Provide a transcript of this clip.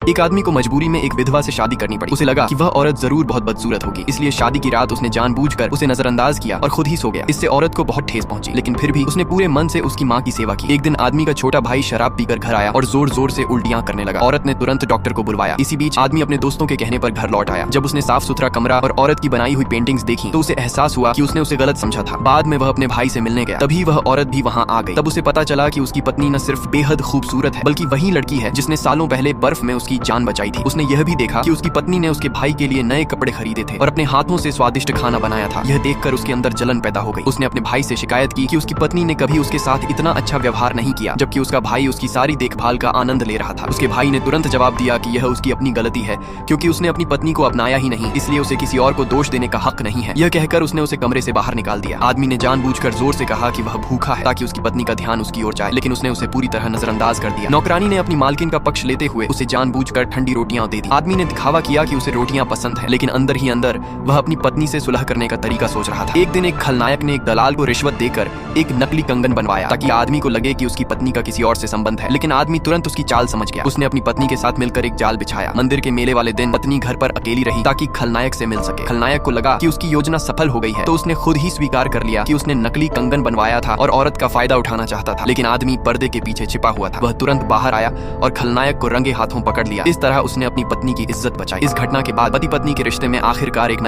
एक आदमी को मजबूरी में एक विधवा से शादी करनी पड़ी। उसे लगा कि वह औरत जरूर बहुत बदसूरत होगी, इसलिए शादी की रात उसने जानबूझकर उसे नजरअंदाज किया और खुद ही सो गया। इससे औरत को बहुत ठेस पहुंची, लेकिन फिर भी उसने पूरे मन से उसकी माँ की सेवा की। एक दिन आदमी का छोटा भाई शराब पीकर घर आया और जोर जोर से उल्टियां करने लगा। औरत ने तुरंत डॉक्टर को बुलवाया। इसी बीच आदमी अपने दोस्तों के कहने पर घर लौट आया। जब उसने साफ सुथरा कमरा और औरत की बनाई हुई पेंटिंग्स देखी तो उसे एहसास हुआ कि उसने उसे गलत समझा था। बाद में वह अपने भाई से मिलने गया, तभी वह औरत भी वहाँ आ गई। तब उसे पता चला कि उसकी पत्नी न सिर्फ बेहद खूबसूरत है, बल्कि वही लड़की है जिसने सालों पहले बर्फ में उसकी जान बचाई थी। उसने यह भी देखा कि उसकी पत्नी ने उसके भाई के लिए नए कपड़े खरीदे थे और अपने हाथों से स्वादिष्ट खाना बनाया था। यह देखकर उसके अंदर जलन पैदा हो गई। उसने अपने भाई से शिकायत की कि उसकी पत्नी ने कभी उसके साथ इतना अच्छा व्यवहार नहीं किया, जबकि उसका भाई उसकी सारी देखभाल का आनंद ले रहा था। उसके भाई ने तुरंत जवाब दिया कि यह उसकी अपनी गलती है, क्योंकि उसने अपनी पत्नी को अपनाया ही नहीं, इसलिए उसे किसी और को दोष देने का हक नहीं है। यह कहकर उसने उसे कमरे से बाहर निकाल दिया। आदमी ने जानबूझकर जोर से कहा कि वह भूखा है ताकि उसकी पत्नी का ध्यान उसकी ओर जाए, लेकिन उसने उसे पूरी तरह नजरअंदाज कर दिया। नौकरानी ने अपनी मालकिन का पक्ष लेते हुए उसे जानबूझकर ठंडी रोटियां दे दी। आदमी ने दिखावा किया कि उसे रोटियां पसंद है, लेकिन अंदर ही अंदर वह अपनी पत्नी से सुलह करने का तरीका सोच रहा था। एक दिन एक खलनायक ने एक दलाल को रिश्वत देकर एक नकली कंगन बनवाया ताकि आदमी को लगे कि उसकी पत्नी का किसी और से संबंध है, लेकिन आदमी तुरंत उसकी चाल समझ गया। उसने अपनी पत्नी के साथ मिलकर एक जाल बिछाया। मंदिर के मेले वाले दिन पत्नी घर पर अकेली रही ताकि खलनायक से मिल सके। खलनायक को लगा कि उसकी योजना सफल हो गई है, तो उसने खुद ही स्वीकार कर लिया कि उसने नकली कंगन बनवाया था और औरत का फायदा उठाना चाहता था। लेकिन आदमी पर्दे के पीछे छिपा हुआ था। वह तुरंत बाहर आया और खलनायक को रंगे हाथों पकड़ लिया। इस तरह उसने अपनी पत्नी की इज्जत बचाई। इस घटना के बाद पति पत्नी के रिश्ते में आखिरकार एक नया